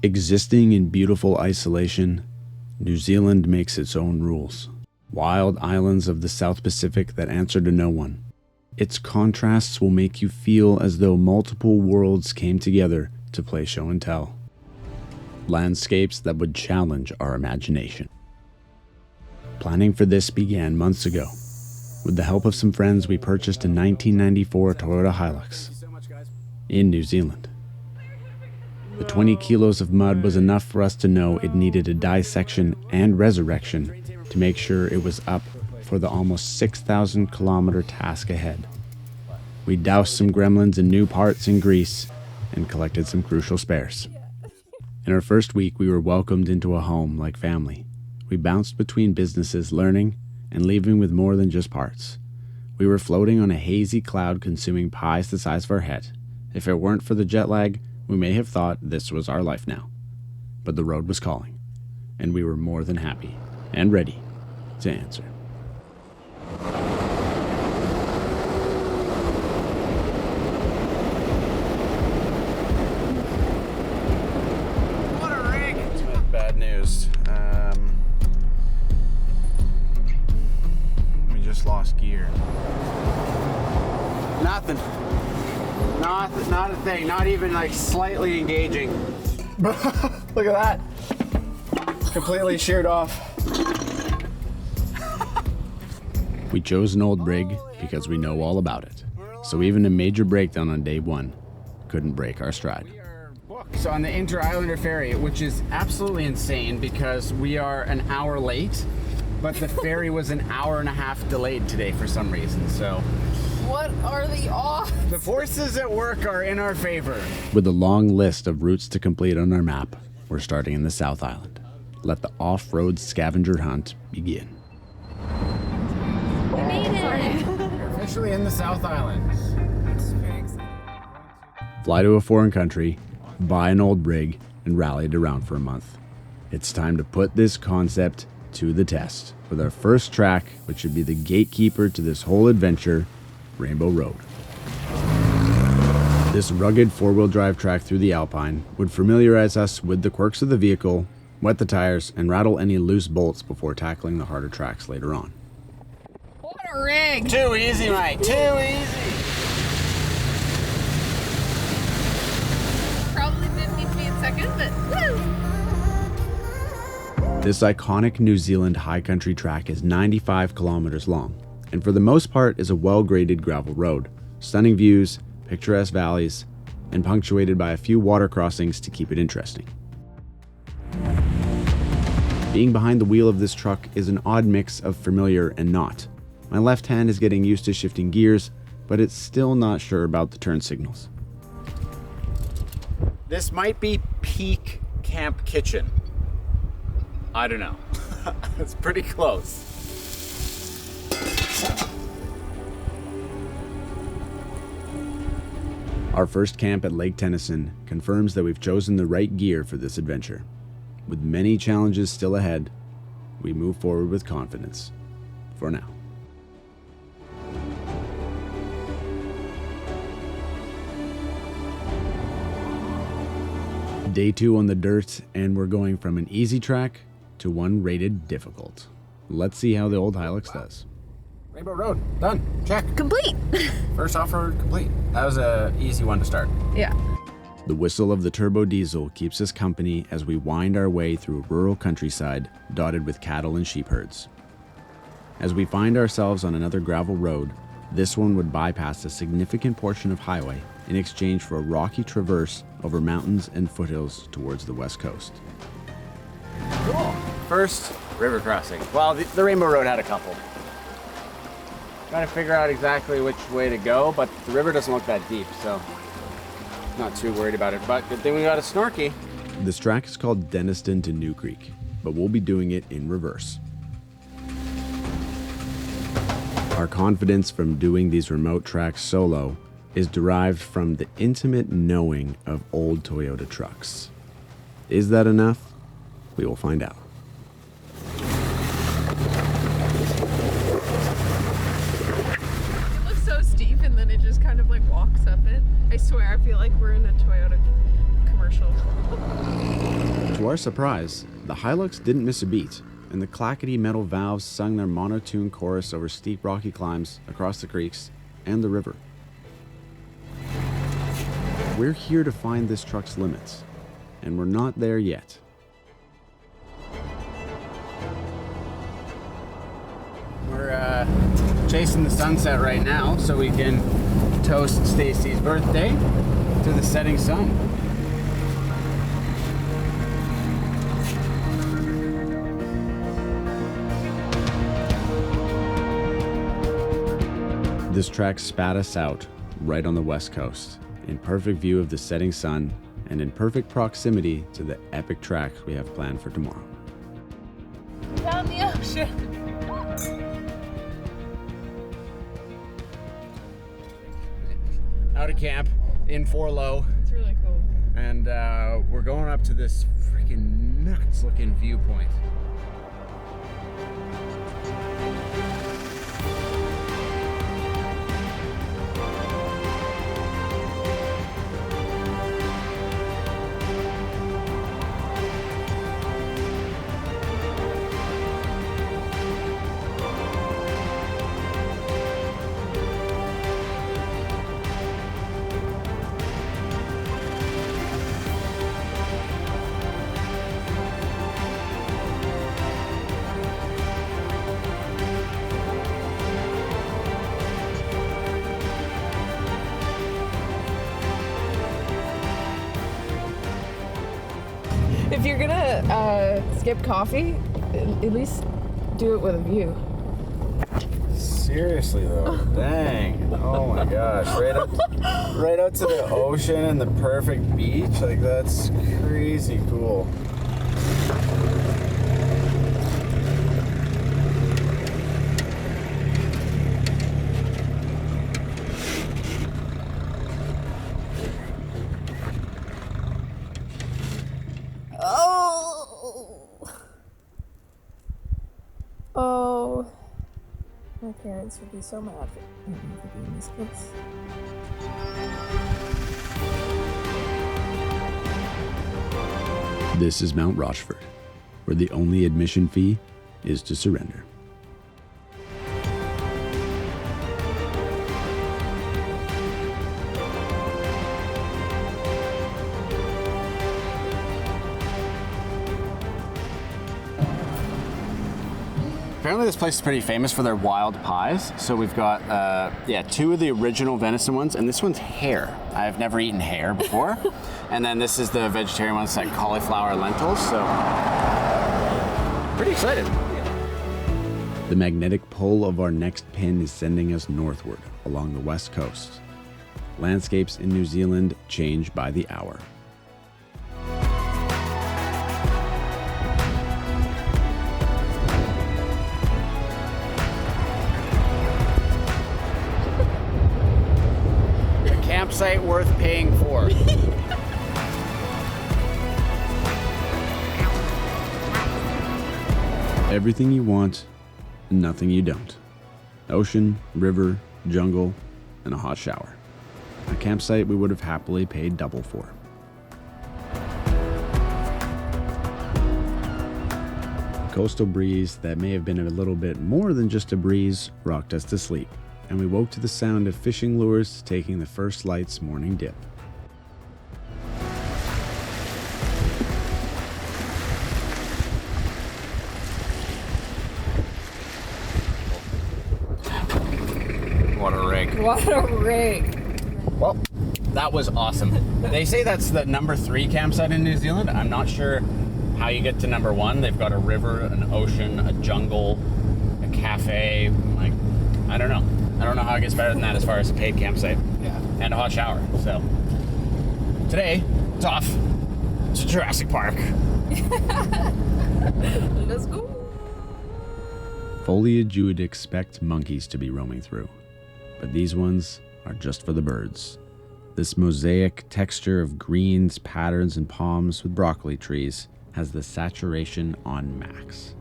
Existing in beautiful isolation, New Zealand makes its own rules. Wild islands of the South Pacific that answer to no one. Its contrasts will make you feel as though multiple worlds came together to play show and tell. Landscapes that would challenge our imagination. Planning for this began months ago. With the help of some friends, we purchased a 1994 Toyota Hilux in New Zealand. The 20 kilos of mud was enough for us to know it needed a dissection and resurrection to make sure it was up for the almost 6,000 kilometer task ahead. We doused some gremlins in new parts and grease and collected some crucial spares. In our first week, we were welcomed into a home like family. We bounced between businesses, learning and leaving with more than just parts. We were floating on a hazy cloud consuming pies the size of our head. If it weren't for the jet lag, we may have thought this was our life now. But the road was calling, and we were more than happy and ready to answer. What a rig! Bad news. We just lost gear. Nothing. Not a thing. Not even like slightly engaging. Look at that. Completely sheared off. We chose an old rig because we know all about it. So even a major breakdown on day one couldn't break our stride. So on the Inter-Islander ferry, which is absolutely insane because we are an hour late, but the ferry was an hour and a half delayed today for some reason, so. What are the odds? The forces at work are in our favor. With a long list of routes to complete on our map, we're starting in the South Island. Let the off-road scavenger hunt begin. We made it! We're officially in the South Island. It's very exciting. Fly to a foreign country, buy an old rig, and rally it around for a month. It's time to put this concept to the test with our first track, which should be the gatekeeper to this whole adventure, Rainbow Road. This rugged four-wheel drive track through the Alpine would familiarize us with the quirks of the vehicle, wet the tires, and rattle any loose bolts before tackling the harder tracks later on. What a rig! Too easy, mate. Too easy. Probably didn't need to be in second, but woo! This iconic New Zealand high country track is 95 kilometers long, and for the most part is a well-graded gravel road, stunning views, picturesque valleys, and punctuated by a few water crossings to keep it interesting. Being behind the wheel of this truck is an odd mix of familiar and not. My left hand is getting used to shifting gears, but it's still not sure about the turn signals. This might be peak camp kitchen. I don't know. It's pretty close. Our first camp at Lake Denniston confirms that we've chosen the right gear for this adventure. With many challenges still ahead, we move forward with confidence. For now. Day 2 on the dirt, and we're going from an easy track to one rated difficult. Let's see how the old Hilux does. Rainbow Road, done. Check. Complete! First off-road complete. That was an easy one to start. Yeah. The whistle of the turbo diesel keeps us company as we wind our way through rural countryside dotted with cattle and sheep herds. As we find ourselves on another gravel road, this one would bypass a significant portion of highway in exchange for a rocky traverse over mountains and foothills towards the west coast. Cool. First, river crossing. Well, the Rainbow Road had a couple. Trying to figure out exactly which way to go, but the river doesn't look that deep, so not too worried about it. But good thing we got a snorky. This track is called Denniston to New Creek, but we'll be doing it in reverse. Our confidence from doing these remote tracks solo is derived from the intimate knowing of old Toyota trucks. Is that enough? We will find out. It looks so steep and then it just kind of like walks up it. I swear, I feel like we're in a Toyota commercial. To our surprise, the Hilux didn't miss a beat, and the clackety metal valves sung their monotone chorus over steep rocky climbs across the creeks and the river. We're here to find this truck's limits, and we're not there yet. We're chasing the sunset right now so we can toast Stacy's birthday to the setting sun. This track spat us out right on the west coast, in perfect view of the setting sun and in perfect proximity to the epic track we have planned for tomorrow. Down the ocean. Out of camp in 4 Low, It's really cool. and we're going up to this freaking nuts looking viewpoint. If you're gonna skip coffee, at least do it with a view. Seriously though, dang! Oh my gosh, right out to the ocean and the perfect beach. Like that's crazy cool. Oh, my parents would be so mad for me for doing this place. This is Mount Rochford, where the only admission fee is to surrender. Apparently this place is pretty famous for their wild pies. So we've got, 2 of the original venison ones, and this one's hare. I've never eaten hare before. And then this is the vegetarian one, it's like cauliflower lentils, so pretty excited. The magnetic pull of our next pin is sending us northward along the west coast. Landscapes in New Zealand change by the hour. Campsite worth paying for. Everything you want, nothing you don't. Ocean, river, jungle, and a hot shower. A campsite we would have happily paid double for. A coastal breeze that may have been a little bit more than just a breeze rocked us to sleep, and we woke to the sound of fishing lures taking the first light's morning dip. What a rig. What a rig. Well, that was awesome. They say that's the number 3 campsite in New Zealand. I'm not sure how you get to number 1. They've got a river, an ocean, a jungle, a cafe. Like, I don't know. I don't know how it gets better than that as far as a paid campsite. Yeah. And a hot shower. So today, it's off to Jurassic Park. Let's go. Foliage you would expect monkeys to be roaming through, but these ones are just for the birds. This mosaic texture of greens, patterns, and palms with broccoli trees has the saturation on max.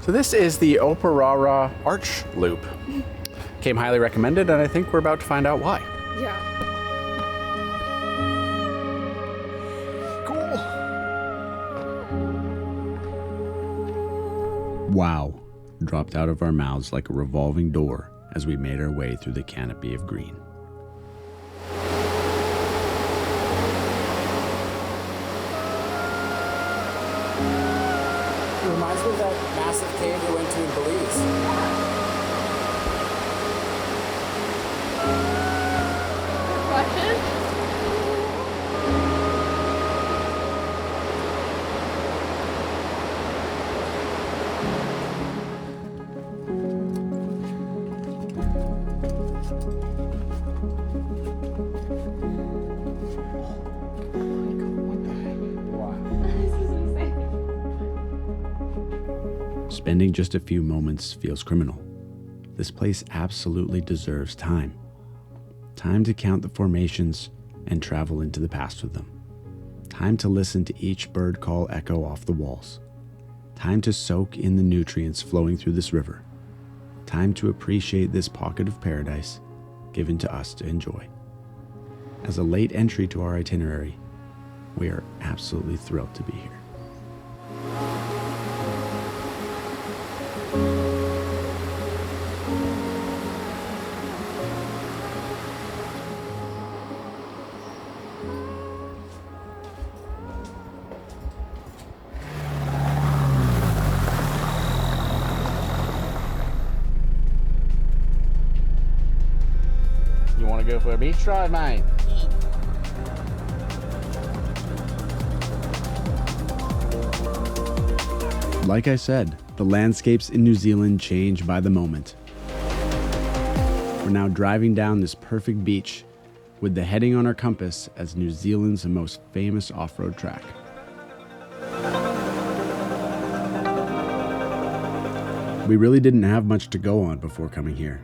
So this is the Oparara Arch Loop. Came highly recommended, and I think we're about to find out why. Yeah. Wow dropped out of our mouths like a revolving door as we made our way through the canopy of green. It reminds me of that massive cave we went to in Belize. Spending just a few moments feels criminal. This place absolutely deserves time. Time to count the formations and travel into the past with them. Time to listen to each bird call echo off the walls. Time to soak in the nutrients flowing through this river. Time to appreciate this pocket of paradise given to us to enjoy. As a late entry to our itinerary, we are absolutely thrilled to be here. You want to go for a beach drive, mate? Like I said, the landscapes in New Zealand change by the moment. We're now driving down this perfect beach with the heading on our compass as New Zealand's most famous off-road track. We really didn't have much to go on before coming here.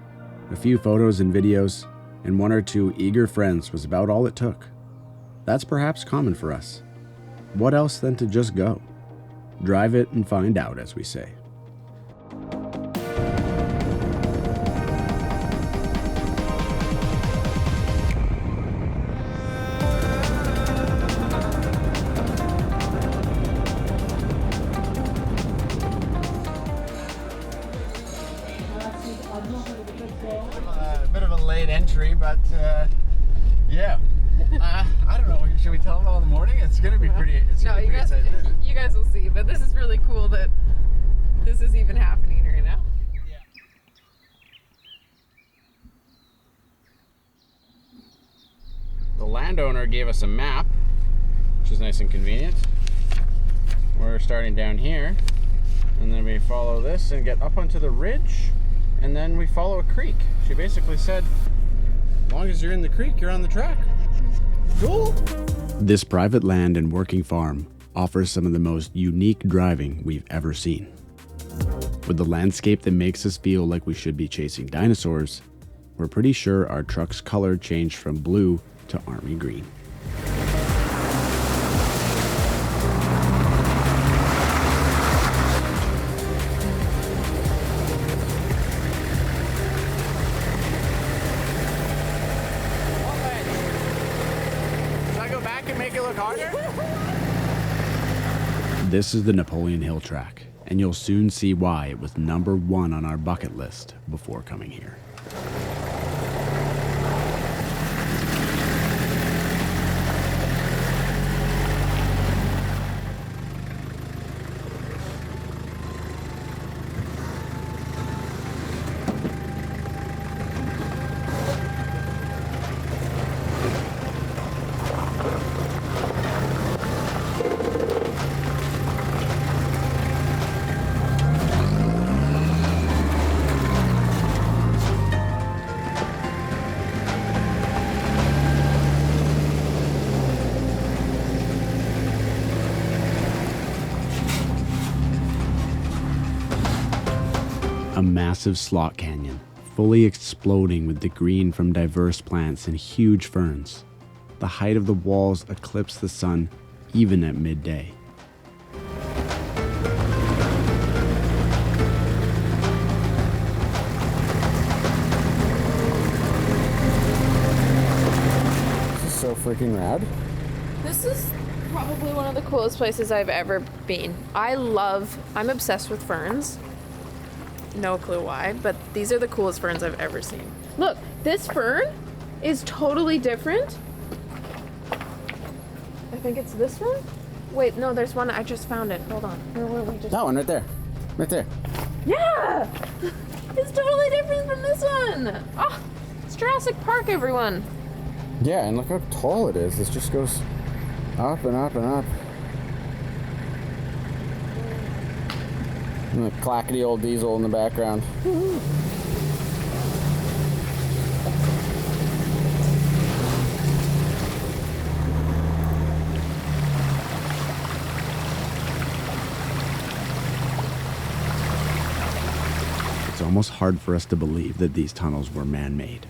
A few photos and videos, and one or two eager friends was about all it took. That's perhaps common for us. What else than to just go? Drive it and find out, as we say. A bit of a late entry, but yeah. I don't know. Should we tell them all in the morning? It's gonna be pretty. It's No, gonna be you pretty guys, exciting. you guys will see. But this is really cool that this is even happening right now. Yeah. The landowner gave us a map, which is nice and convenient. We're starting down here, and then we follow this and get up onto the ridge, and then we follow a creek. She basically said, as long as you're in the creek, you're on the track. Cool. This private land and working farm offers some of the most unique driving we've ever seen. With the landscape that makes us feel like we should be chasing dinosaurs, we're pretty sure our truck's color changed from blue to army green. This is the Napoleon Hill track, and you'll soon see why it was number one on our bucket list before coming here. A massive slot canyon, fully exploding with the green from diverse plants and huge ferns. The height of the walls eclipse the sun even at midday. This is so freaking rad. This is probably one of the coolest places I've ever been. I'm obsessed with ferns. No clue why, but these are the coolest ferns I've ever seen. Look, this fern is totally different. I think it's this one. Wait, no, there's one. I just found it. Hold on. Where were we just? That one right there. Right there. Yeah! It's totally different from this one. Oh, it's Jurassic Park, everyone. Yeah, and look how tall it is. This just goes up and up and up. And the clackety old diesel in the background. It's almost hard for us to believe that these tunnels were man-made,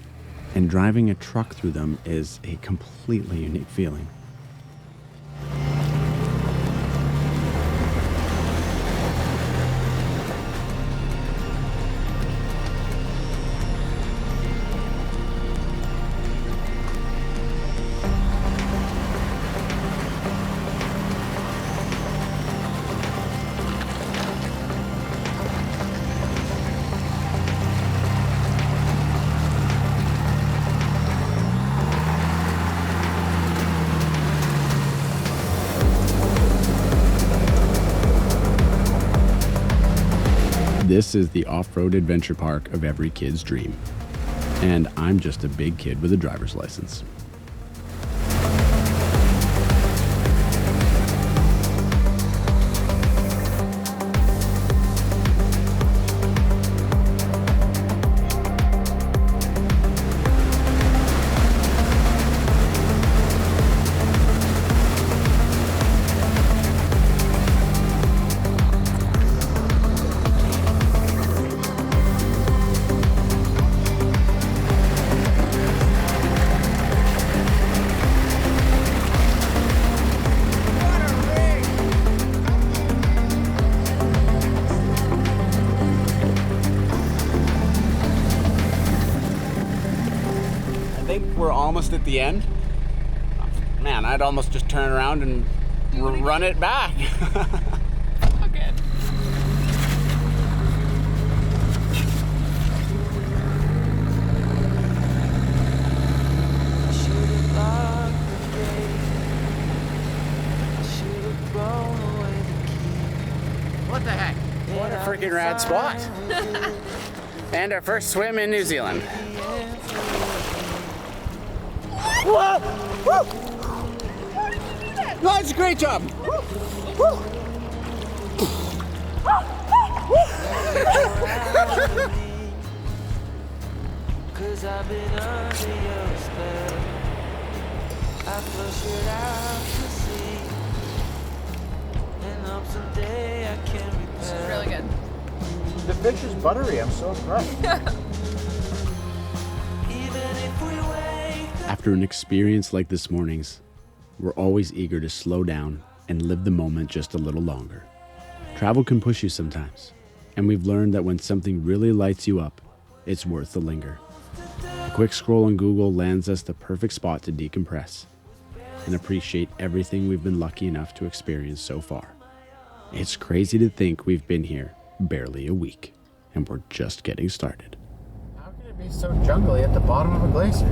and driving a truck through them is a completely unique feeling. This is the off-road adventure park of every kid's dream. And I'm just a big kid with a driver's license. We're almost at the end. Man, I'd almost just turn around and run it back. Okay. What the heck? What a freaking rad spot. And our first swim in New Zealand. Whoa! Woo! No, that's a great job. Woo! Cause I've been under your spell. I flush it out to sea. And hope someday I can repel. This is really good. The fish is buttery. I'm so impressed. After an experience like this morning's, we're always eager to slow down and live the moment just a little longer. Travel can push you sometimes, and we've learned that when something really lights you up, it's worth the linger. A quick scroll on Google lands us the perfect spot to decompress and appreciate everything we've been lucky enough to experience so far. It's crazy to think we've been here barely a week, and we're just getting started. How can it be so jungly at the bottom of a glacier?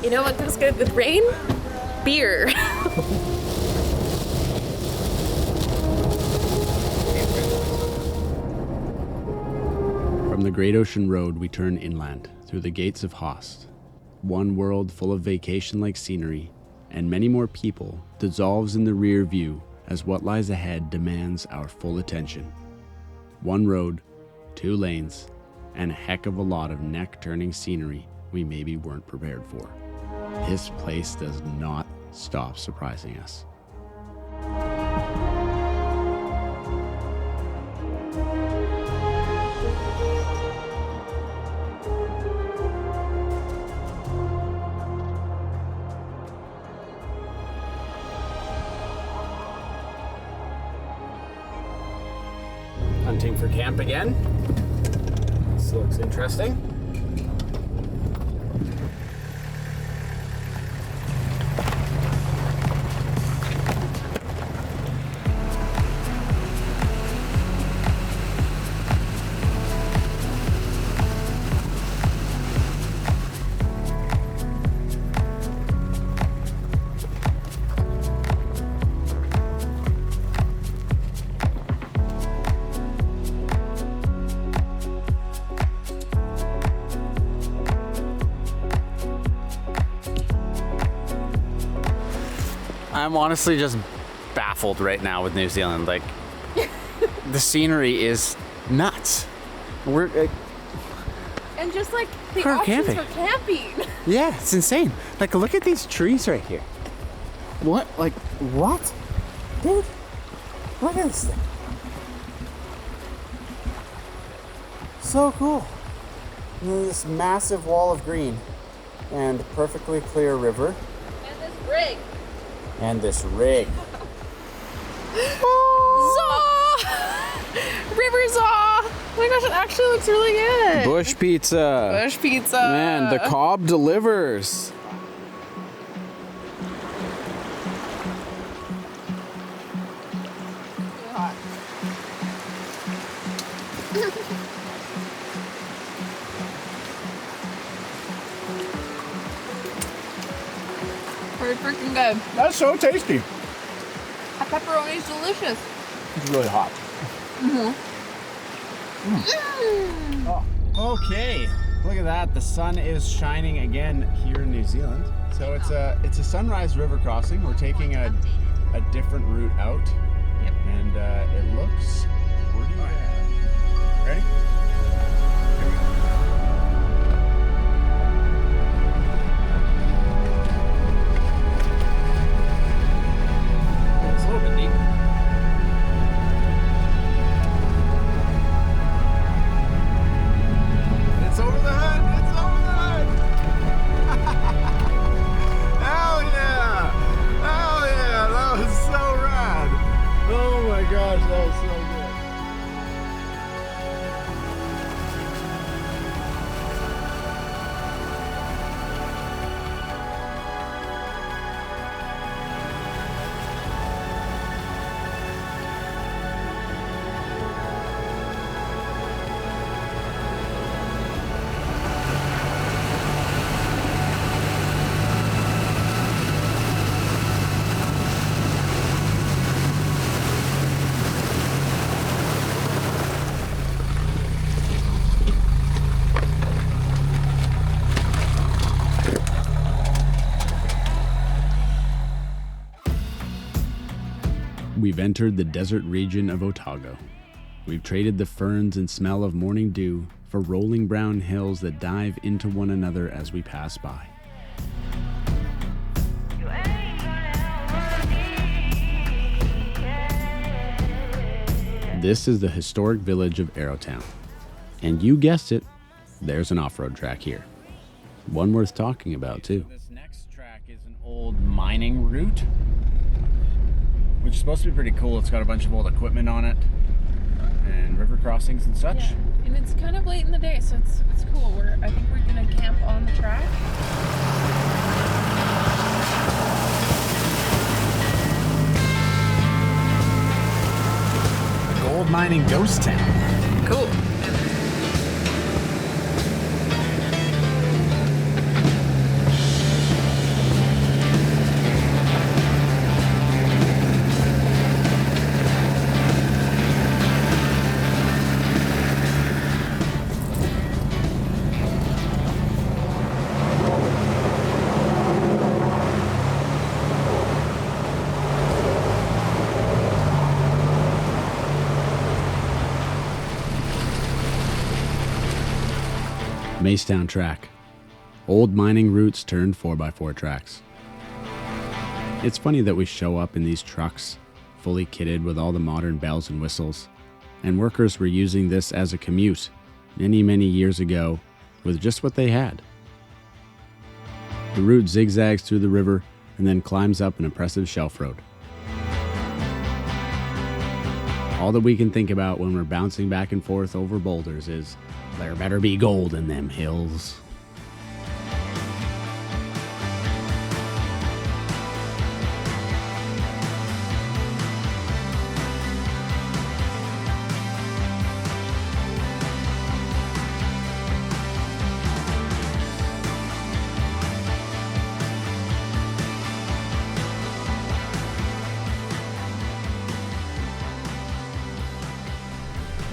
You know what goes good with rain? Beer. From the Great Ocean Road, we turn inland through the gates of Haast. One world full of vacation-like scenery and many more people dissolves in the rear view as what lies ahead demands our full attention. One road, 2 lanes, and a heck of a lot of neck-turning scenery we maybe weren't prepared for. This place does not stop surprising us. Hunting for camp again. This looks interesting. I'm honestly just baffled right now with New Zealand. Like, the scenery is nuts. We're And just like the For options camping. for camping. yeah, it's insane. Like, look at these trees right here. What? Like, what? Dude, look at this thing. So cool. And then this massive wall of green and perfectly clear river And this rig. and this rig. Zaw! River Zaw! Oh my gosh, it actually looks really good. Bush pizza. Bush pizza. Man, the Cobb delivers. Really hot. Pretty freaking good. That's so tasty. That pepperoni's delicious. It's really hot. Oh, okay. Look at that. The sun is shining again here in New Zealand. So it's a sunrise river crossing. We're taking a different route out. Yep. And it looks pretty bad. Ready? Here we go. It's a little bit deep. It's over the hood! It's over the hood! Hell yeah! Hell yeah! That was so rad! Oh my gosh, that was so good. We've entered the desert region of Otago. We've traded the ferns and smell of morning dew for rolling brown hills that dive into one another as we pass by. This is the historic village of Arrowtown. And you guessed it, there's an off-road track here. One worth talking about, too. This next track is an old mining route, which is supposed to be pretty cool. It's got a bunch of old equipment on it and river crossings and such. Yeah. And it's kind of late in the day, so it's cool. I think we're gonna camp on the track. Gold mining ghost town. Cool. Macetown track. Old mining routes turned 4x4 tracks. It's funny that we show up in these trucks, fully kitted with all the modern bells and whistles, and workers were using this as a commute many, many years ago with just what they had. The route zigzags through the river and then climbs up an impressive shelf road. All that we can think about when we're bouncing back and forth over boulders is, there better be gold in them hills.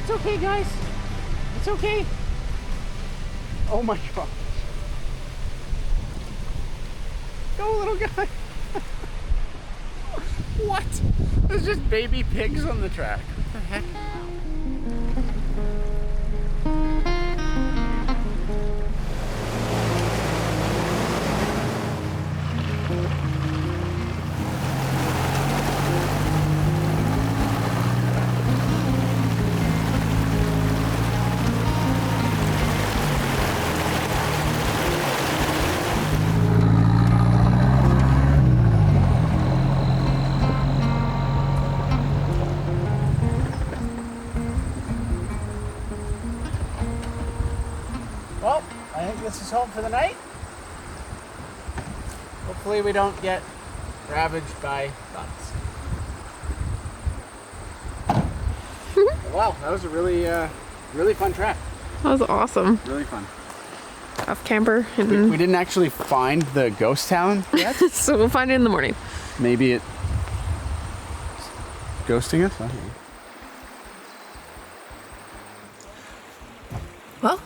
It's okay, guys. It's okay. Oh my god. Go, little guy. What? There's just baby pigs on the track. What the heck? Well, I think this is home for the night. Hopefully we don't get ravaged by bats. Wow, that was a really fun track. That was awesome. Really fun. Off camper. We didn't actually find the ghost town yet. So we'll find it in the morning. Maybe it's ghosting us? I don't know. Well,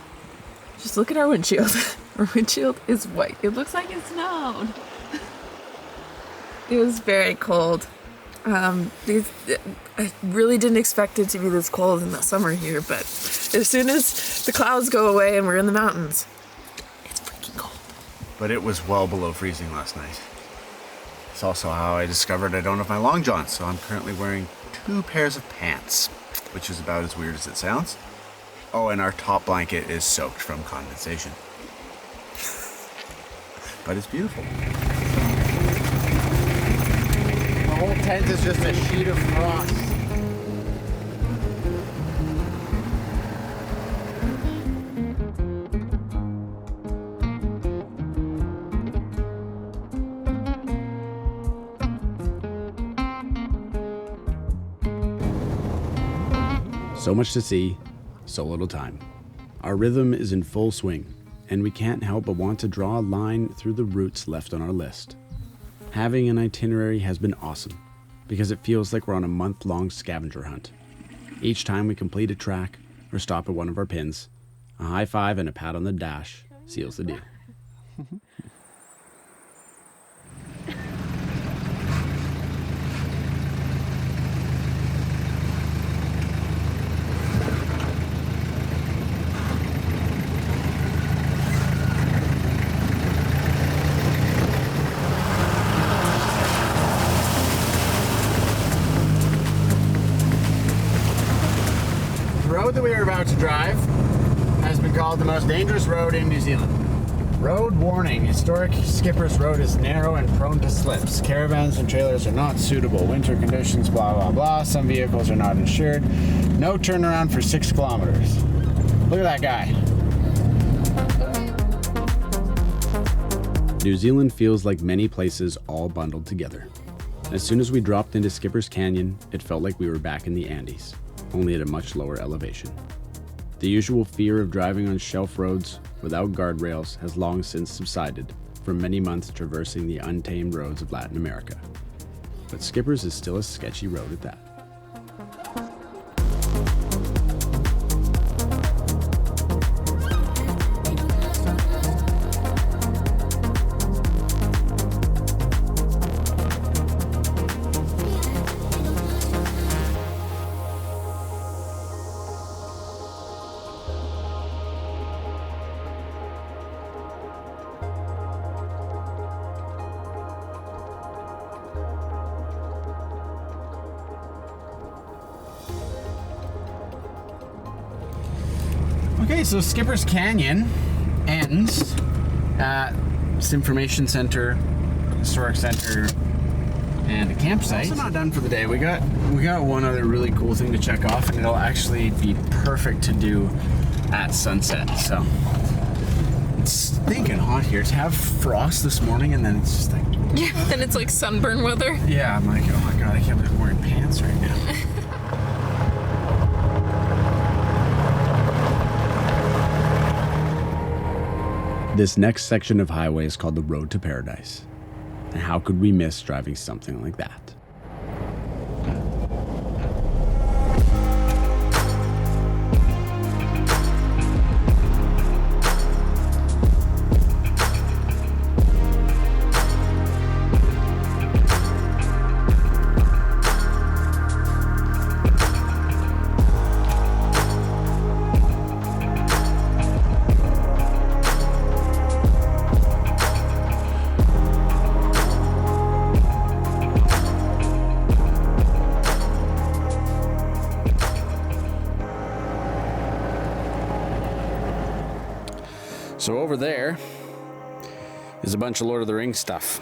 just look at our windshield. Our windshield is white. It looks like it snowed. It was very cold. I really didn't expect it to be this cold in the summer here, but as soon as the clouds go away and we're in the mountains, it's freaking cold. But it was well below freezing last night. It's also how I discovered I don't have my long johns, so I'm currently wearing 2 pairs of pants, which is about as weird as it sounds. Oh, and our top blanket is soaked from condensation. But it's beautiful. The whole tent is just a sheet of frost. So much to see, so little time. Our rhythm is in full swing, and we can't help but want to draw a line through the routes left on our list. Having an itinerary has been awesome, because it feels like we're on a month-long scavenger hunt. Each time we complete a track or stop at one of our pins, a high five and a pat on the dash seals the deal. The road that we are about to drive has been called the most dangerous road in New Zealand. Road warning. Historic Skipper's Road is narrow and prone to slips. Caravans and trailers are not suitable. Winter conditions, blah, blah, blah. Some vehicles are not insured. No turnaround for 6 kilometers. Look at that guy. New Zealand feels like many places all bundled together. As soon as we dropped into Skipper's Canyon, it felt like we were back in the Andes, only at a much lower elevation. The usual fear of driving on shelf roads without guardrails has long since subsided from many months traversing the untamed roads of Latin America. But Skipper's is still a sketchy road at that. Okay, so Skipper's Canyon ends at this information center, historic center and a campsite. Also not done for the day. We got one other really cool thing to check off, and it'll actually be perfect to do at sunset. So it's stinking hot here. To have frost this morning, and then it's just like, Yeah, and it's like sunburn weather. yeah, I'm like, oh my god, I can't believe I'm wearing pants right now. This next section of highway is called the Road to Paradise. And how could we miss driving something like that? So over there is a bunch of Lord of the Rings stuff.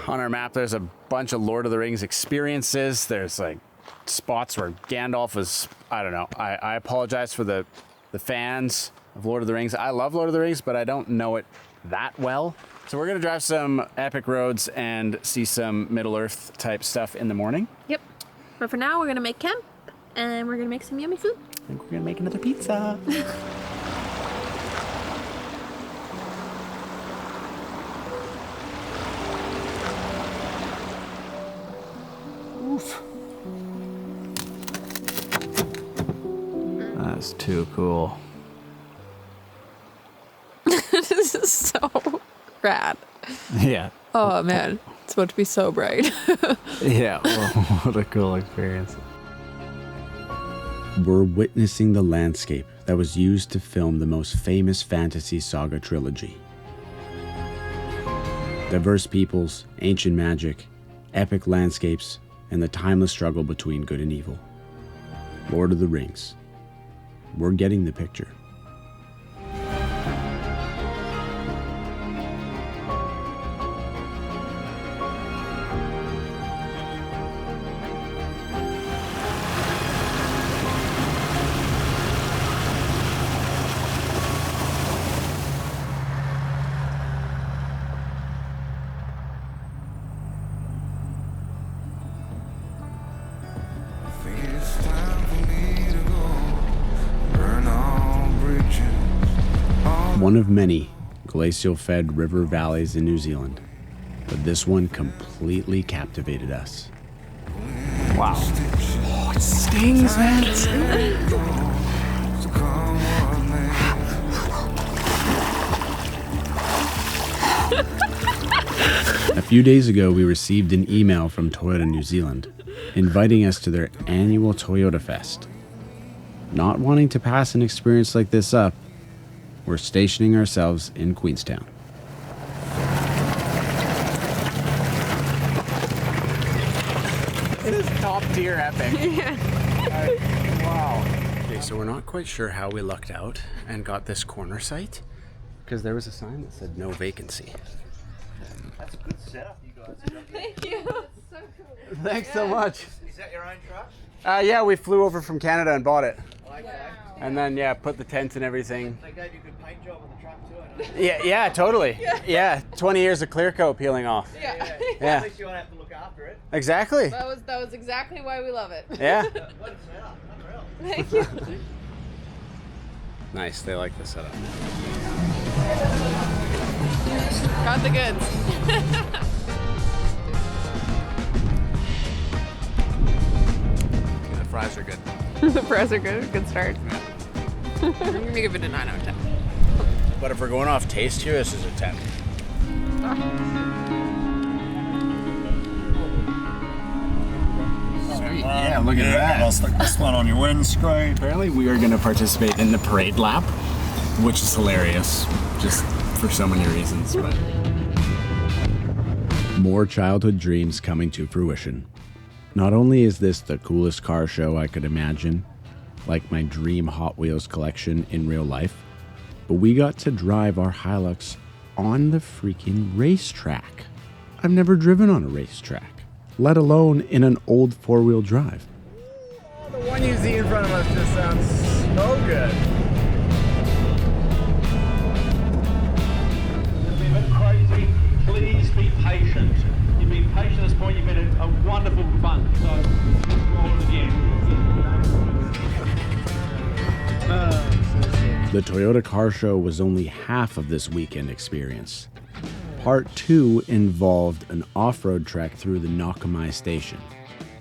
On our map, there's a bunch of Lord of the Rings experiences. There's like spots where Gandalf was, I don't know. I apologize for the fans of Lord of the Rings. I love Lord of the Rings, but I don't know it that well. So we're gonna drive some epic roads and see some Middle-earth type stuff in the morning. Yep. But for now, we're gonna make camp, and we're gonna make some yummy food. I think we're gonna make another pizza. Oof. That's too cool. This is so rad. Yeah. Oh man, it's about to be so bright. Yeah, well, what a cool experience. We're witnessing the landscape that was used to film the most famous fantasy saga trilogy. Diverse peoples, ancient magic, epic landscapes, and the timeless struggle between good and evil. Lord of the Rings. We're getting the picture. One of many glacial-fed river valleys in New Zealand, but this one completely captivated us. Wow. Oh, it stings, man. It stings. A few days ago, we received an email from Toyota New Zealand inviting us to their annual Toyota Fest. Not wanting to pass an experience like this up, we're stationing ourselves in Queenstown. It is top tier epic. Yeah. Wow. Okay, so we're not quite sure how we lucked out and got this corner site because there was a sign that said no vacancy. That's a good setup, you guys. Thank you. So cool. Thanks so much. Is that your own truck? Yeah, we flew over from Canada and bought it. Okay. And then, yeah, put the tent and everything. They gave you a good paint job on the truck too, I know. Yeah, totally. Yeah, 20 years of clear coat peeling off. Yeah. Yeah. At least you won't have to look after it. Exactly. That was exactly why we love it. Yeah. What a setup, unreal. Thank you. Nice, they like the setup. Got the goods. The fries are good. The fries are good. Good start. I'm gonna give it a 9 out of 10. But if we're going off taste here, this is a 10. Sweet. Yeah, look at that. I'll stick this one on your windscreen. Apparently we are going to participate in the parade lap, which is hilarious, just for so many reasons. But More childhood dreams coming to fruition. Not only is this the coolest car show I could imagine, like my dream Hot Wheels collection in real life, but we got to drive our Hilux on the freaking racetrack. I've never driven on a racetrack, let alone in an old four-wheel drive. The one you see in front of us just sounds so good. It's been a bit crazy. Please be patient. You've been patient at this point. You've been a wonderful fun. So, roll it again. The Toyota Car Show was only half of this weekend experience. Part 2 involved an off-road trek through the Napoleon station.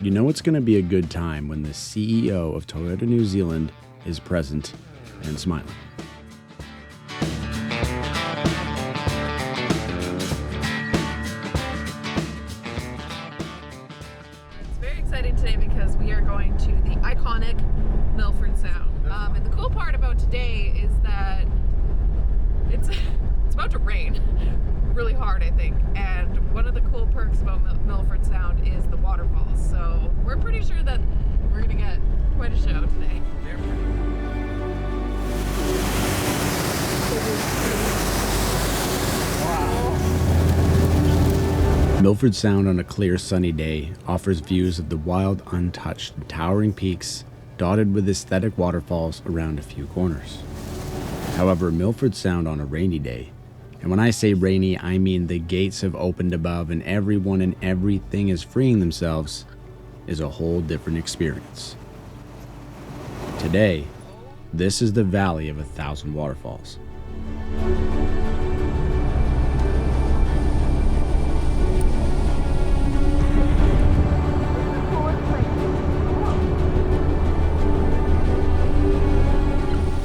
You know it's going to be a good time when the CEO of Toyota New Zealand is present and smiling. It's very exciting today because we are going to the iconic Milford Sound. And the cool part about today is that it's about to rain really hard, I think. And one of the cool perks about Milford Sound is the waterfalls. So we're pretty sure that we're going to get quite a show today. Milford Sound on a clear sunny day offers views of the wild, untouched, towering peaks dotted with aesthetic waterfalls around a few corners. However, Milford Sound on a rainy day, and when I say rainy, I mean the gates have opened above and everyone and everything is freeing themselves, is a whole different experience. Today, this is the Valley of 1,000 Waterfalls.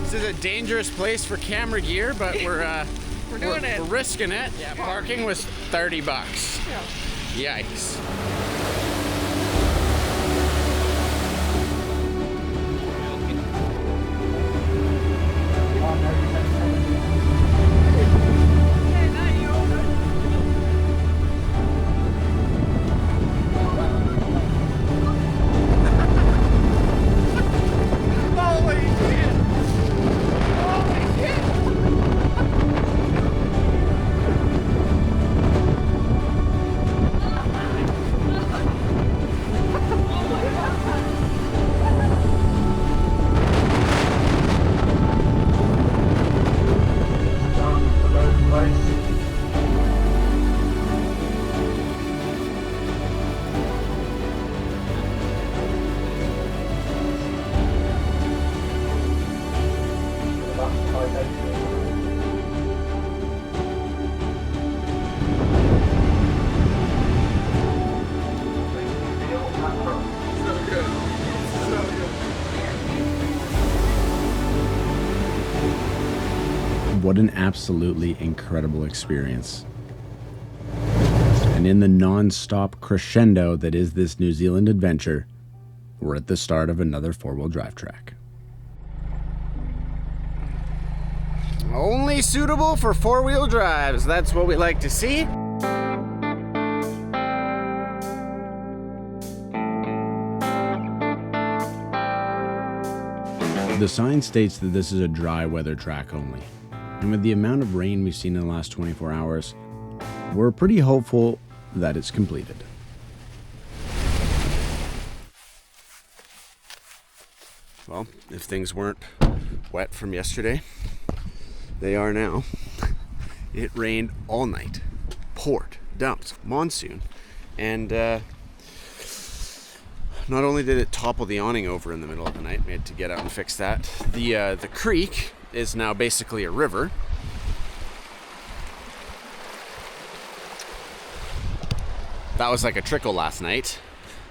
This is a dangerous place for camera gear, but we're doing it. We're risking it. Yeah, parking was $30. Yeah. Yikes. What an absolutely incredible experience. And in the non-stop crescendo that is this New Zealand adventure, we're at the start of another four-wheel drive track. Only suitable for four-wheel drives. That's what we like to see. The sign states that this is a dry weather track only. And with the amount of rain we've seen in the last 24 hours, we're pretty hopeful that it's completed. Well, if things weren't wet from yesterday, they are now. It rained all night, poured, dumped, monsoon, and not only did it topple the awning over in the middle of the night, we had to get out and fix that. The creek is now basically a river. That was like a trickle last night.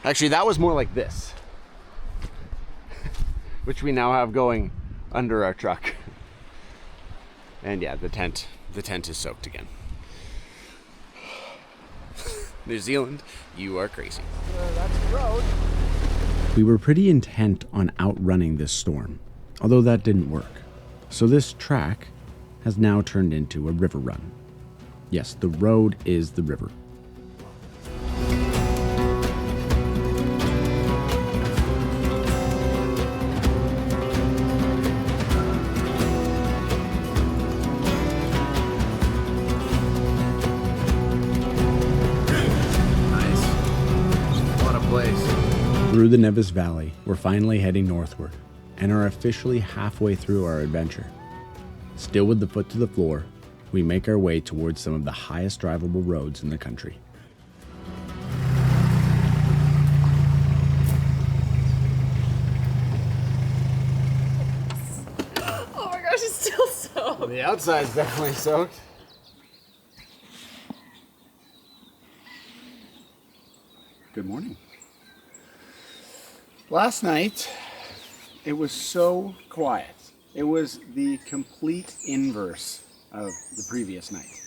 Actually, that was more like this, which we now have going under our truck. And yeah, the tent is soaked again. New Zealand, you are crazy. That's the road. We were pretty intent on outrunning this storm, although that didn't work. So this track has now turned into a river run. Yes, the road is the river. Through the Nevis Valley, we're finally heading northward and are officially halfway through our adventure. Still with the foot to the floor, we make our way towards some of the highest drivable roads in the country. Oh my gosh, it's still soaked. The outside's definitely soaked. Good morning. Last night, it was so quiet. It was the complete inverse of the previous night.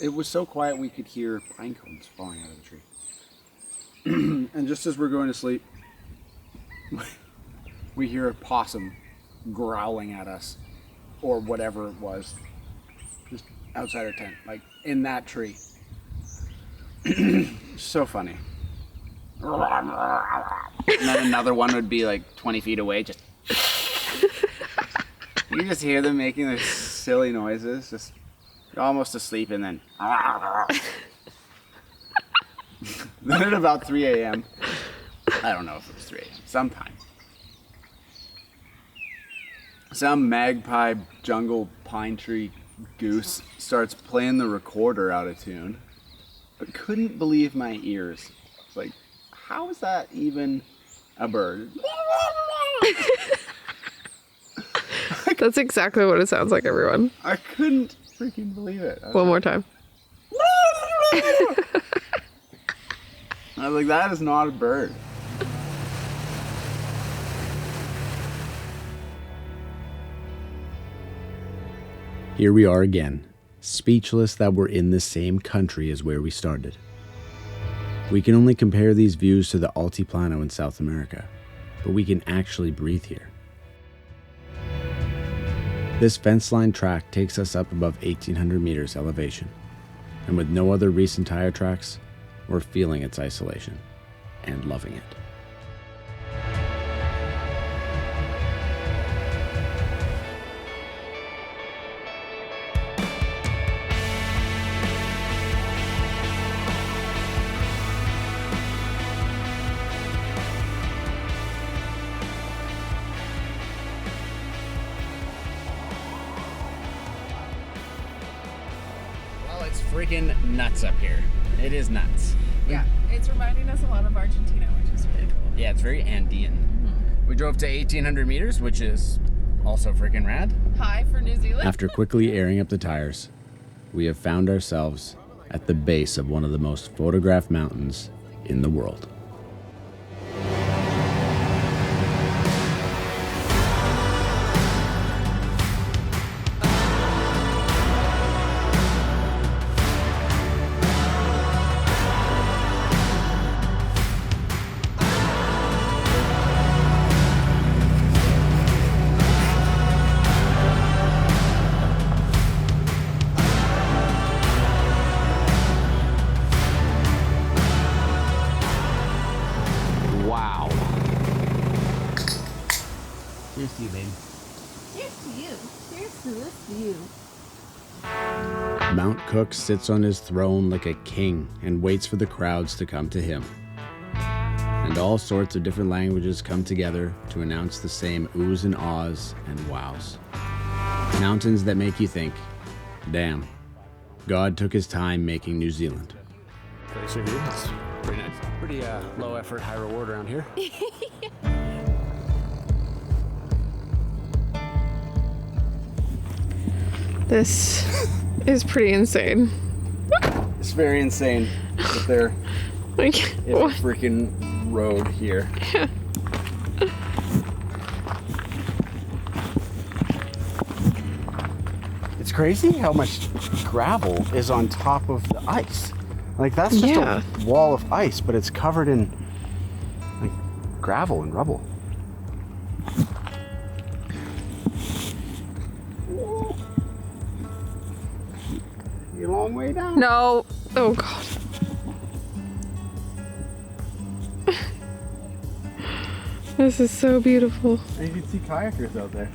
It was so quiet we could hear pine cones falling out of the tree. And just as we're going to sleep, we hear a possum growling at us, or whatever it was, just outside our tent, like in that tree. So funny. And then another one would be like 20 feet away, just you just hear them making their silly noises, just almost asleep, and then then at about 3 a.m. I don't know if it was 3 a.m. sometime, some magpie jungle pine tree goose starts playing the recorder out of tune. I couldn't believe my ears. It's like, how is that even a bird? That's exactly what it sounds like, everyone. I couldn't freaking believe it. One more time. I was like, that is not a bird. Here we are again, speechless that we're in the same country as where we started. We can only compare these views to the Altiplano in South America, but we can actually breathe here. This fence-lined track takes us up above 1,800 meters elevation, and with no other recent tire tracks, we're feeling its isolation and loving it. It's freaking nuts up here. It is nuts. Yeah, it's reminding us a lot of Argentina, which is really cool. Yeah, it's very Andean. Mm-hmm. We drove to 1,800 meters, which is also freaking rad. High for New Zealand. After quickly airing up the tires, we have found ourselves at the base of one of the most photographed mountains in the world. Here's to you, baby. Here's to you. Here's to this view. Mount Cook sits on his throne like a king and waits for the crowds to come to him. And all sorts of different languages come together to announce the same oohs and ahs and wows. Mountains that make you think, damn, God took his time making New Zealand. Nice review. It's pretty nice. Pretty low effort, high reward around here. This is pretty insane. It's very insane that there Like, is a freaking road here. It's crazy how much gravel is on top of the ice. Like, that's just a wall of ice, but it's covered in like gravel and rubble. You a long way down. No. Oh God. This is so beautiful. And you can see kayakers out there.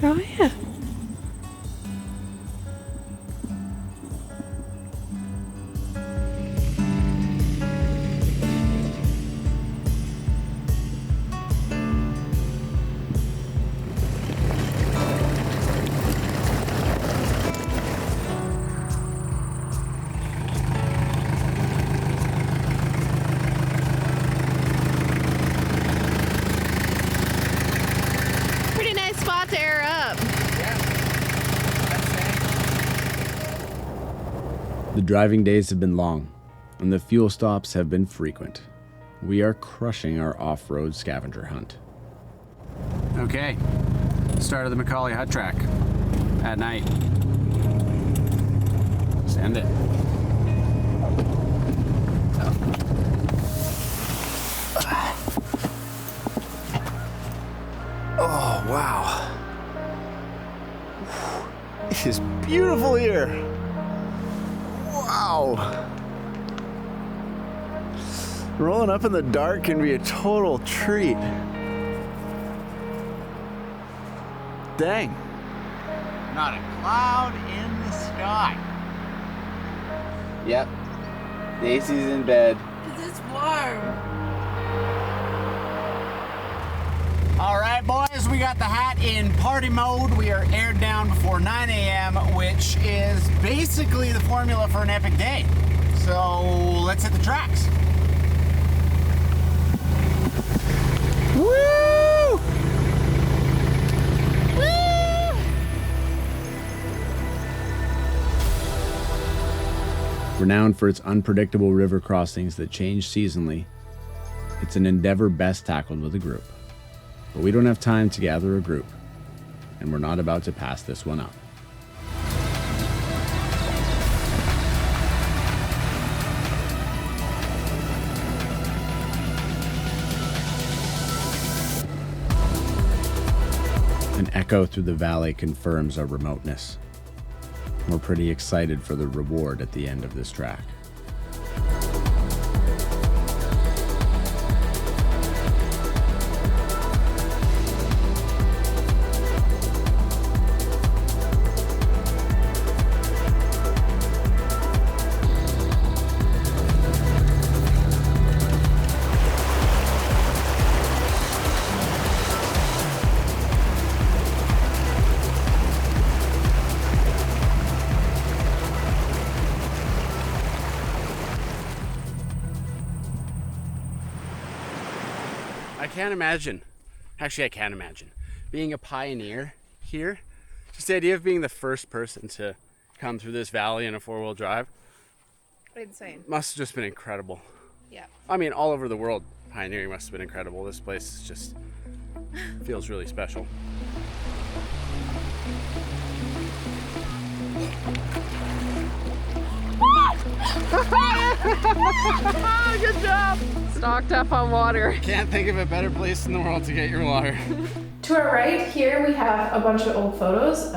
Oh yeah. The driving days have been long, and the fuel stops have been frequent. We are crushing our off-road scavenger hunt. Okay, start of the Macaulay Hut track at night. Send it. Oh, wow. It is beautiful here. Wow. Rolling up in the dark can be a total treat. Dang. Not a cloud in the sky. Yep. The AC's in bed. Because it's warm. All right, boys, we got the hat in party mode. We are aired down before 9 a.m., which is basically the formula for an epic day. So let's hit the tracks. Woo! Renowned for its unpredictable river crossings that change seasonally, it's an endeavor best tackled with a group. But we don't have time to gather a group, and we're not about to pass this one up. An echo through the valley confirms our remoteness. We're pretty excited for the reward at the end of this track. I can't imagine. Actually, I can imagine being a pioneer here. Just the idea of being the first person to come through this valley in a four-wheel drive Insane. must have just been incredible. Yeah. I mean, all over the world, pioneering must have been incredible. This place just feels really special. Good job. Stocked up on water. Can't think of a better place in the world to get your water. To our right here, we have a bunch of old photos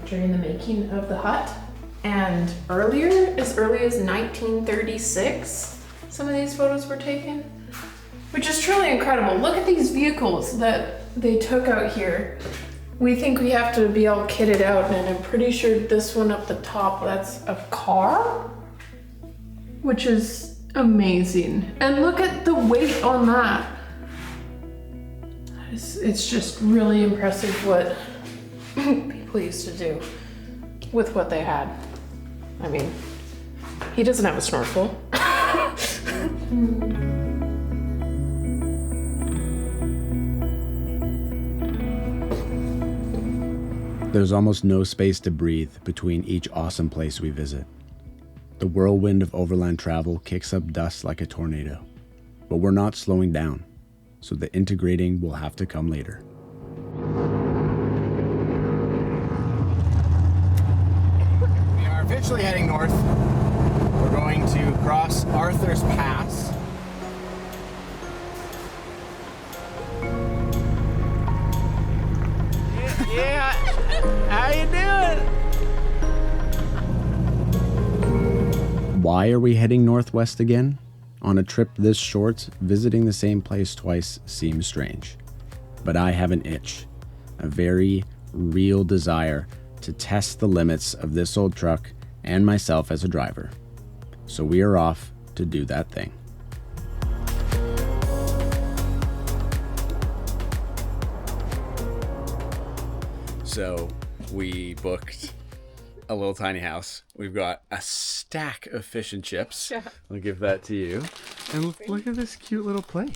during the making of the hut. And earlier, as early as 1936, some of these photos were taken, which is truly incredible. Look at these vehicles that they took out here. We think we have to be all kitted out, and I'm pretty sure this one up the top, that's a car, which is amazing. And look at the weight on that. It's just really impressive what people used to do with what they had. I mean, he doesn't have a snorkel. There's almost no space to breathe between each awesome place we visit. The whirlwind of overland travel kicks up dust like a tornado. But we're not slowing down, so the integrating will have to come later. We are officially heading north. We're going to cross Arthur's Pass. Yeah, how you doing? Why are we heading northwest again? On a trip this short, visiting the same place twice seems strange. But I have an itch, a very real desire to test the limits of this old truck and myself as a driver. So we are off to do that thing. So we booked a little tiny house. We've got a stack of fish and chips. Yeah. I'll give that to you. And look at this cute little place.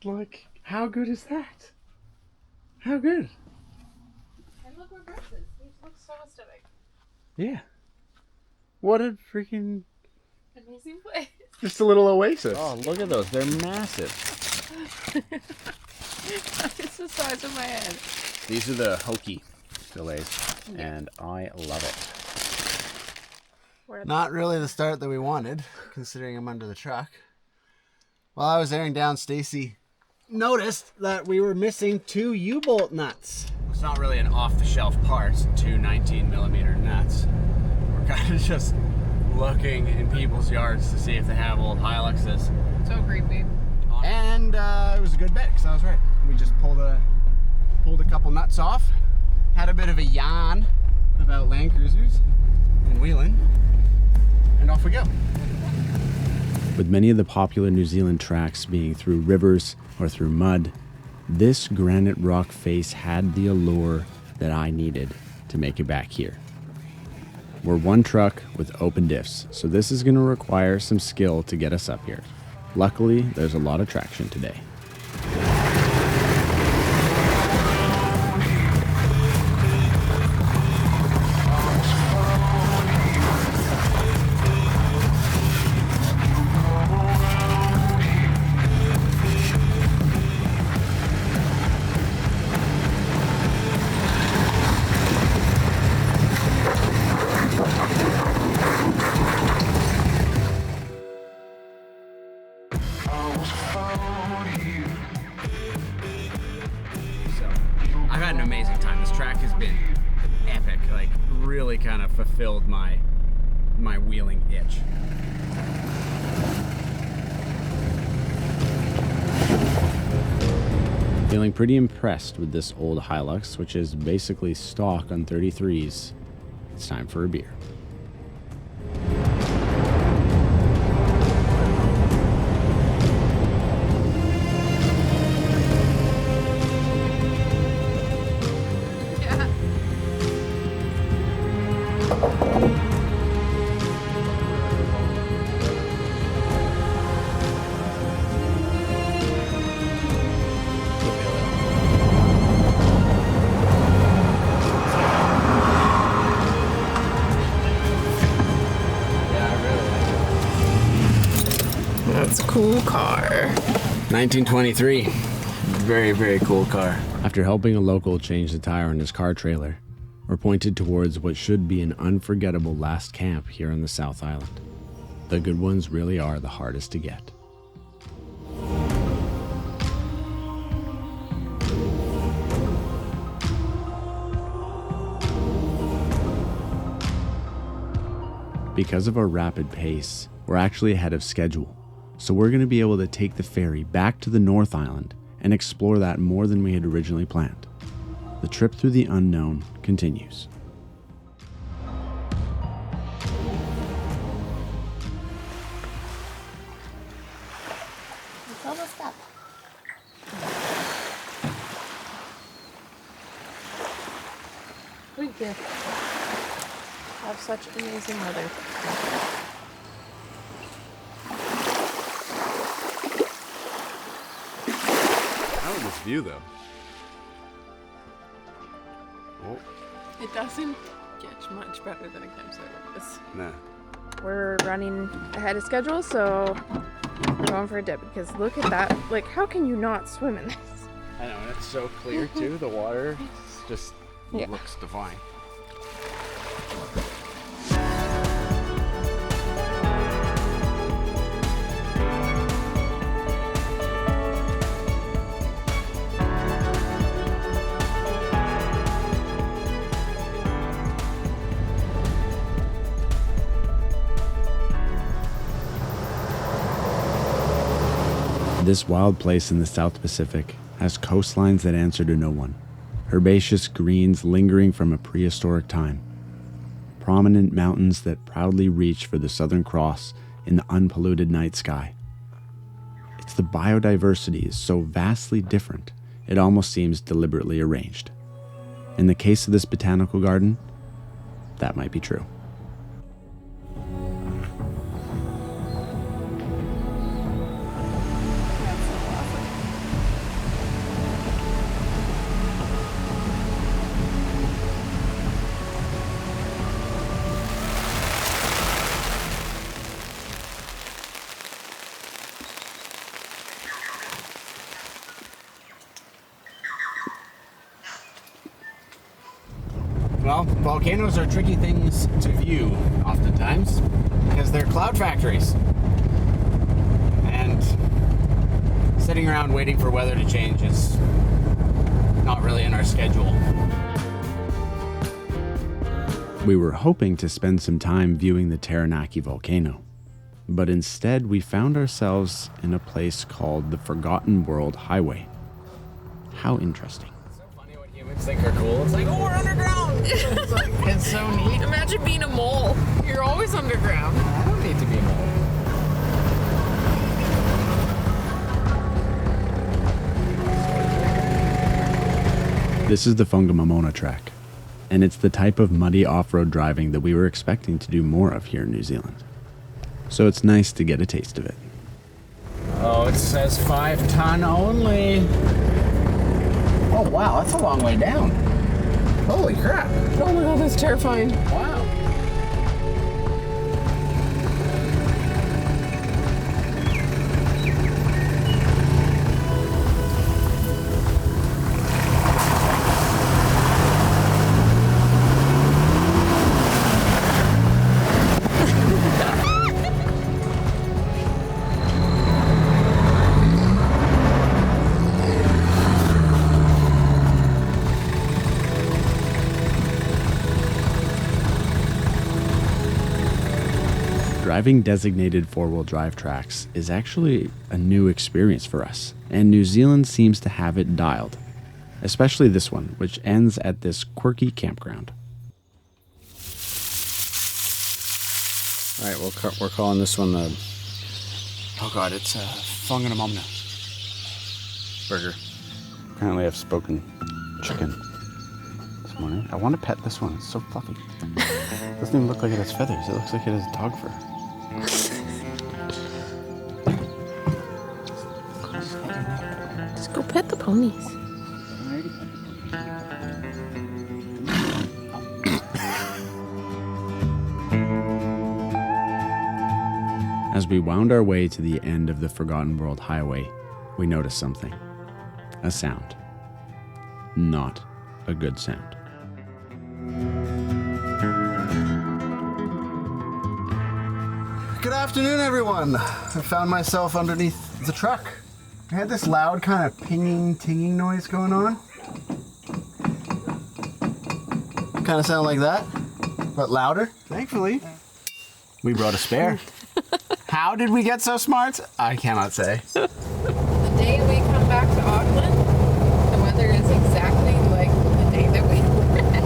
Like, how good is that? How good? I And look where Brooks is. He looks so aesthetic. Yeah. What a freaking... Amazing place. Just a little oasis. Oh, look at those. They're massive. It's the size of my head. These are the hokey fillets, and I love it. Not really the start that we wanted, considering I'm under the truck. While I was airing down, Stacy noticed that we were missing 2 U-bolt nuts. It's not really an off-the-shelf part, 2 19mm nuts. We're kind of just looking in people's yards to see if they have old Hiluxes. So creepy. And it was a good bet, because I was right. We just pulled a couple nuts off, had a bit of a yarn about Land Cruisers and wheeling, and off we go. With many of the popular New Zealand tracks being through rivers or through mud, this granite rock face had the allure that I needed to make it back here. We're one truck with open diffs, so this is going to require some skill to get us up here. Luckily, there's a lot of traction today. I've had an amazing time. This track has been epic, like really kind of fulfilled my wheeling itch. Feeling pretty impressed with this old Hilux, which is basically stock on 33s. It's time for a beer. Yeah. That's a cool car. 1923. Very, very cool car. After helping a local change the tire on his car trailer, we're pointed towards what should be an unforgettable last camp here on the South Island. The good ones really are the hardest to get. Because of our rapid pace, we're actually ahead of schedule, so we're going to be able to take the ferry back to the North Island and explore that more than we had originally planned. The trip through the unknown continues. It's almost up. What a gift. Have such amazing weather. How is this view, though? Oh, It doesn't get much better than a campsite like this. nah. We're running ahead of schedule, so we're going for a dip because look at that. Like, how can you not swim in this? I know, and it's so clear too. The water just Yeah. looks divine. This wild place in the South Pacific has coastlines that answer to no one, herbaceous greens lingering from a prehistoric time, prominent mountains that proudly reach for the Southern Cross in the unpolluted night sky. It's the biodiversity is so vastly different, it almost seems deliberately arranged. In the case of this botanical garden, that might be true. Well, volcanoes are tricky things to view oftentimes because they're cloud factories. And sitting around waiting for weather to change is not really in our schedule. We were hoping to spend some time viewing the Taranaki volcano, but instead we found ourselves in a place called the Forgotten World Highway. How interesting. It's so funny what humans think are cool. It's like, oh, we're underground! It's so neat. Imagine being a mole. You're always underground. I don't need to be a mole. This is the Fungamomona track, and it's the type of muddy off-road driving that we were expecting to do more of here in New Zealand. So it's nice to get a taste of it. Oh, it says 5 ton only. Oh, wow, that's a long way down. Holy crap. Oh my god, that's terrifying. Wow. Driving designated four-wheel drive tracks is actually a new experience for us, and New Zealand seems to have it dialed, especially this one, which ends at this quirky campground. All right, we're calling this one the... Oh god, it's Fungamomona burger. Apparently I've spoken chicken this morning. I want to pet this one. It's so fluffy. It doesn't even look like it has feathers. It looks like it has dog fur. Just go pet the ponies. As we wound our way to the end of the Forgotten World Highway, we noticed something. A sound. Not a good sound. Good afternoon, everyone. I found myself underneath the truck. I had this loud kind of pinging, tinging noise going on. Kind of sound like that, but louder. Thankfully, we brought a spare. How did we get so smart? I cannot say. The day we come back to Auckland, the weather is exactly like the day that we were at.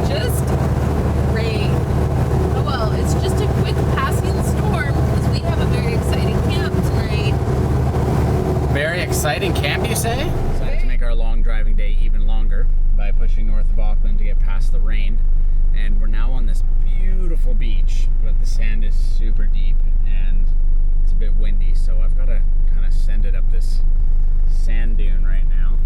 Just rain. Oh well, it's just a quick passing storm because we have a very exciting camp tonight. Very exciting camp, you say? Decided to make our long driving day even longer by pushing north of Auckland to get past the rain. And we're now on this beautiful beach, but the sand is super deep and it's a bit windy, so I've got to kind of send it up this sand dune right now.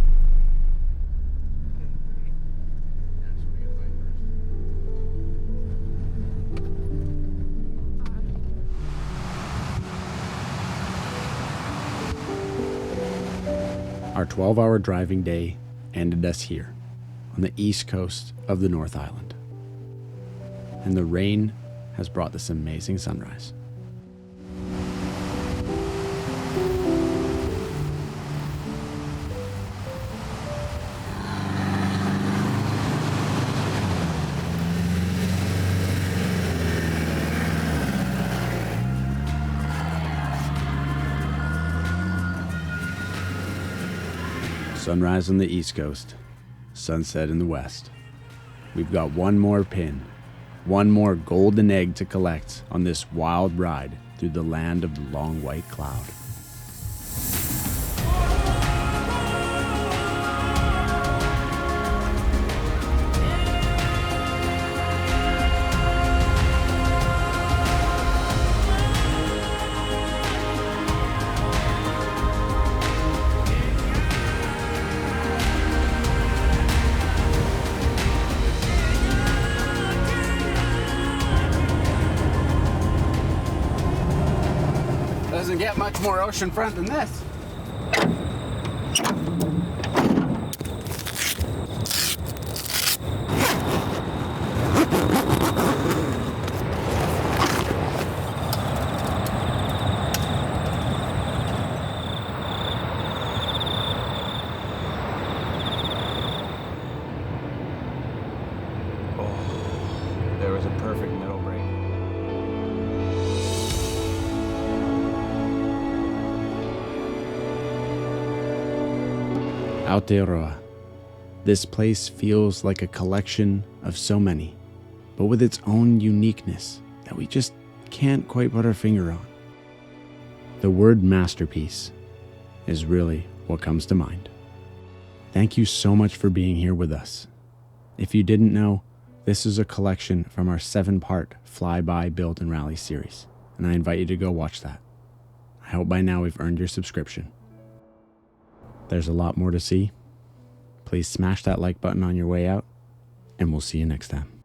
Our 12-hour driving day ended us here, on the east coast of the North Island. And the rain has brought this amazing sunrise. Sunrise on the east coast, sunset in the west. We've got one more pin, one more golden egg to collect on this wild ride through the land of the long white cloud. Doesn't get much more oceanfront than this. was a perfect middle break. Aotearoa. This place feels like a collection of so many, but with its own uniqueness that we just can't quite put our finger on. The word masterpiece is really what comes to mind. Thank you so much for being here with us. If you didn't know, this is a collection from our 7-part Flyby, Build, and Rally series, and I invite you to go watch that. I hope by now we've earned your subscription. There's a lot more to see. Please smash that like button on your way out, and we'll see you next time.